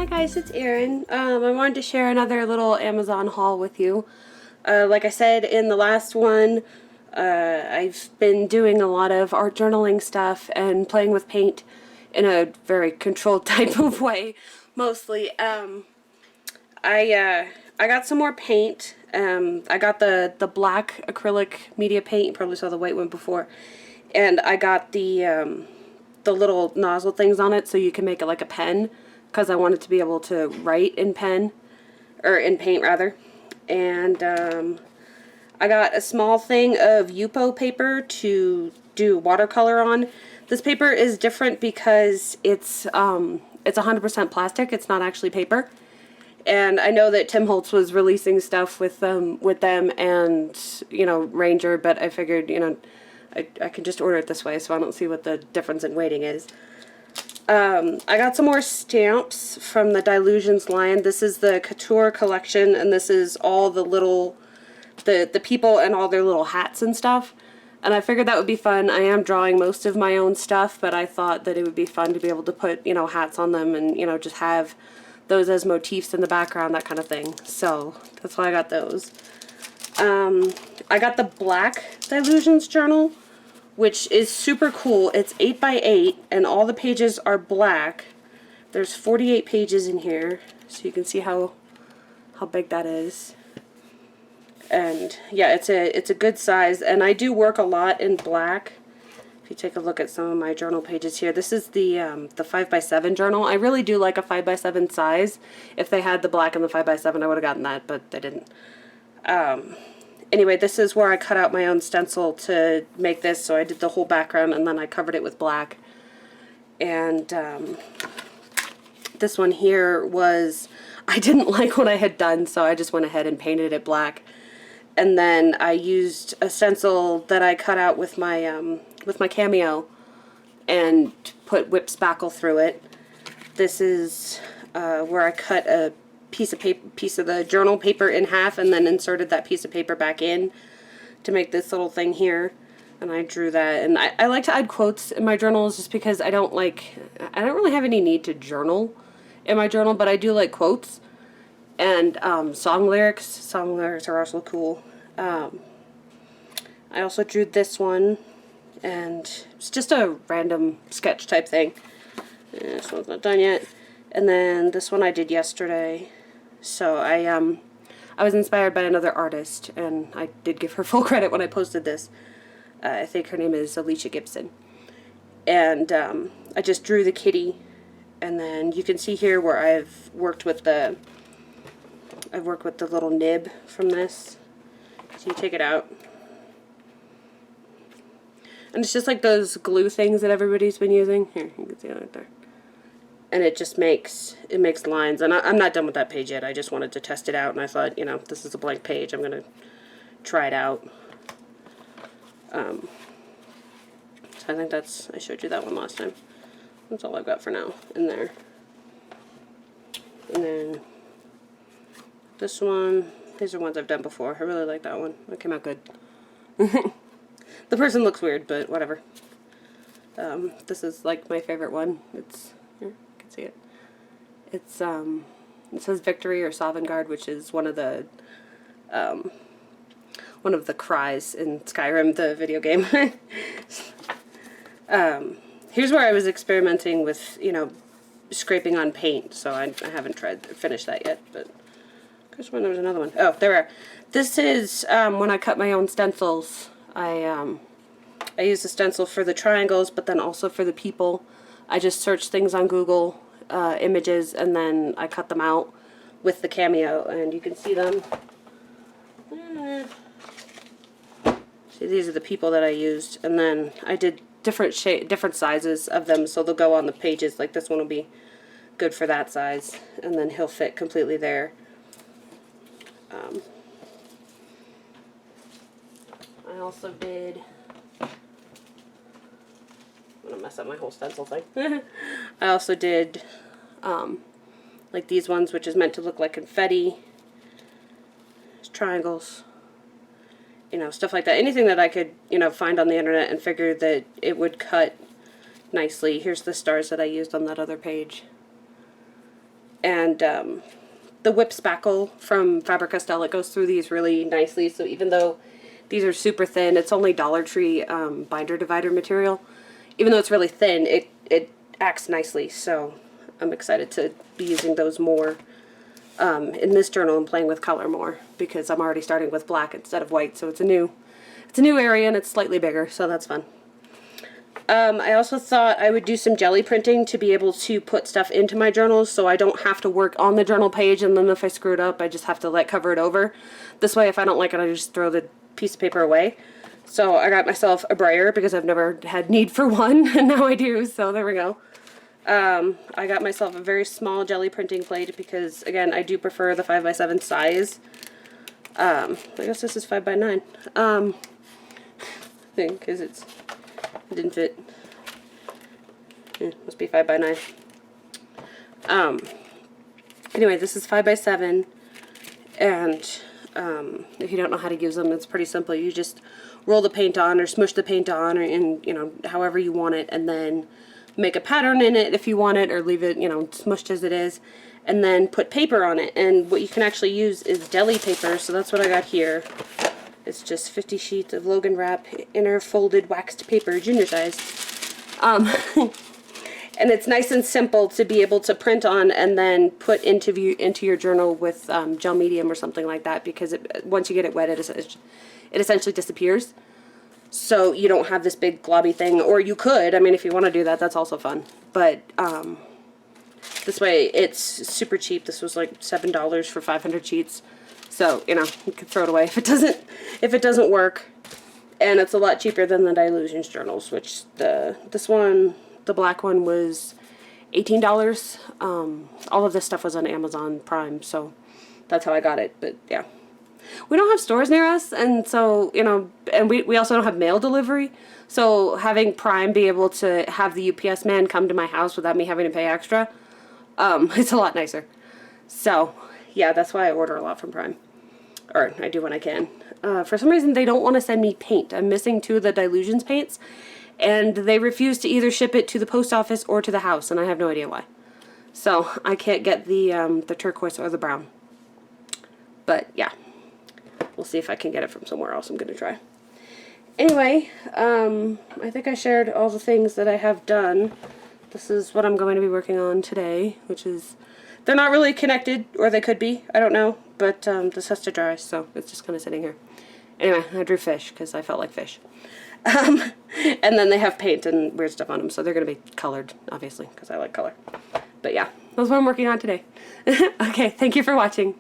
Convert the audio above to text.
Hi guys, it's Erin. I wanted to share another little Amazon haul with you. Like I said in the last one, I've been doing a lot of art journaling stuff and playing with paint in a very controlled type of way, mostly. I got some more paint. I got the black acrylic media paint. You probably saw the white one before. And I got the little nozzle things on it so you can make it like a pen, because I wanted to be able to write in pen, or in paint rather. And I got a small thing of Yupo paper to do watercolor on. This paper is different because it's 100% plastic. It's not actually paper. And I know that Tim Holtz was releasing stuff with them and, you know, Ranger, but I figured, you know, I can just order it this way, so I don't see what the difference in weighting is. I got some more stamps from the Dylusions line. This is the Couture collection, and this is all the little, the people and all their little hats and stuff. And I figured that would be fun. I am drawing most of my own stuff, but I thought that it would be fun to be able to put, you know, hats on them and, you know, just have those as motifs in the background, that kind of thing. So that's why I got those. I got the black Dylusions journal, which is super cool. It's 8 by 8 and all the pages are black. There's 48 pages in here, so you can see how big that is. And yeah, it's a good size, and I do work a lot in black. If you take a look at some of my journal pages here, this is the 5x7 journal. I really do like a 5x7 size. If they had the black and the 5x7, I would have gotten that, but they didn't. Anyway, this is where I cut out my own stencil to make this, so I did the whole background and then I covered it with black. And this one here was, I didn't like what I had done, so I just went ahead and painted it black. And then I used a stencil that I cut out with my Cameo and put whip spackle through it. This is where I cut a piece of the journal paper in half and then inserted that piece of paper back in to make this little thing here. And I drew that. And I like to add quotes in my journals just because I don't really have any need to journal in my journal, but I do like quotes. And song lyrics. Song lyrics are also cool. I also drew this one, and it's just a random sketch type thing. This one's not done yet. And then this one I did yesterday. So I was inspired by another artist, and I did give her full credit when I posted this. I think her name is Alicia Gibson. And I just drew the kitty, and then you can see here where I've worked with the little nib from this. So you take it out. And it's just like those glue things that everybody's been using. Here, you can see it right there. And it just makes lines. And I'm not done with that page yet. I just wanted to test it out, and I thought, you know, this is a blank page. I'm going to try it out. So I think I showed you that one last time. That's all I've got for now in there. And then this one, these are ones I've done before. I really like that one. That came out good. The person looks weird, but whatever. This is like my favorite one. It's, here, you can see it. It's, it says Victory or Sovngarde, which is one of the cries in Skyrim, the video game. Here's where I was experimenting with, you know, scraping on paint, so I haven't finished that yet, but there's one, there was another one. Oh, there are. This is when I cut my own stencils. I use a stencil for the triangles, but then also for the people. I just search things on Google images, and then I cut them out with the Cameo, and you can see them. See, these are the people that I used, and then I did different sizes of them, so they'll go on the pages. Like this one will be good for that size, and then he'll fit completely there. I also did, I'm gonna mess up my whole stencil thing. I also did like these ones, which is meant to look like confetti. There's triangles, you know, stuff like that. Anything that I could, you know, find on the internet and figure that it would cut nicely. Here's the stars that I used on that other page. And the whip spackle from Faber-Castell, it goes through these really nicely. So even though these are super thin, it's only Dollar Tree binder divider material. Even though it's really thin, it acts nicely. So I'm excited to be using those more in this journal and playing with color more, because I'm already starting with black instead of white. So it's a new area and it's slightly bigger, so that's fun. I also thought I would do some jelly printing to be able to put stuff into my journals so I don't have to work on the journal page, and then if I screw it up, I just have to like cover it over. This way, if I don't like it, I just throw the piece of paper away. So I got myself a brayer because I've never had need for one, and now I do, so there we go. I got myself a very small jelly printing plate because, again, I do prefer the 5x7 size. I guess this is 5x9. I think, because it didn't fit. Must be 5x9. Anyway, this is 5x7, and if you don't know how to use them, it's pretty simple. You just roll the paint on or smush the paint on, or in, you know, however you want it, and then make a pattern in it if you want it, or leave it, you know, smushed as it is, and then put paper on it. And what you can actually use is deli paper, so that's what I got here. It's just 50 sheets of Logan Wrap inner folded waxed paper, junior size. And it's nice and simple to be able to print on and then put into your journal with gel medium or something like that, because once you get it wet, it essentially disappears. So you don't have this big globby thing, or you could. I mean, if you want to do that, that's also fun. But this way, it's super cheap. This was like $7 for 500 sheets. So, you know, you could throw it away if it doesn't work. And it's a lot cheaper than the Dylusions journals, which this one, the black one, was $18. All of this stuff was on Amazon Prime, so that's how I got it. But yeah, we don't have stores near us, and so, you know, and we also don't have mail delivery. So having Prime be able to have the UPS man come to my house without me having to pay extra, it's a lot nicer. So yeah, that's why I order a lot from Prime, or I do when I can. For some reason, they don't want to send me paint. I'm missing 2 of the Dylusions paints, and they refuse to either ship it to the post office or to the house, and I have no idea why. So I can't get the turquoise or the brown. But yeah, we'll see if I can get it from somewhere else. I'm going to try. Anyway, I think I shared all the things that I have done. This is what I'm going to be working on today, which is, they're not really connected, or they could be, I don't know, but this has to dry, so it's just kind of sitting here. Anyway, I drew fish because I felt like fish. And then they have paint and weird stuff on them, so they're going to be colored, obviously, because I like color. But yeah, that's what I'm working on today. Okay, thank you for watching.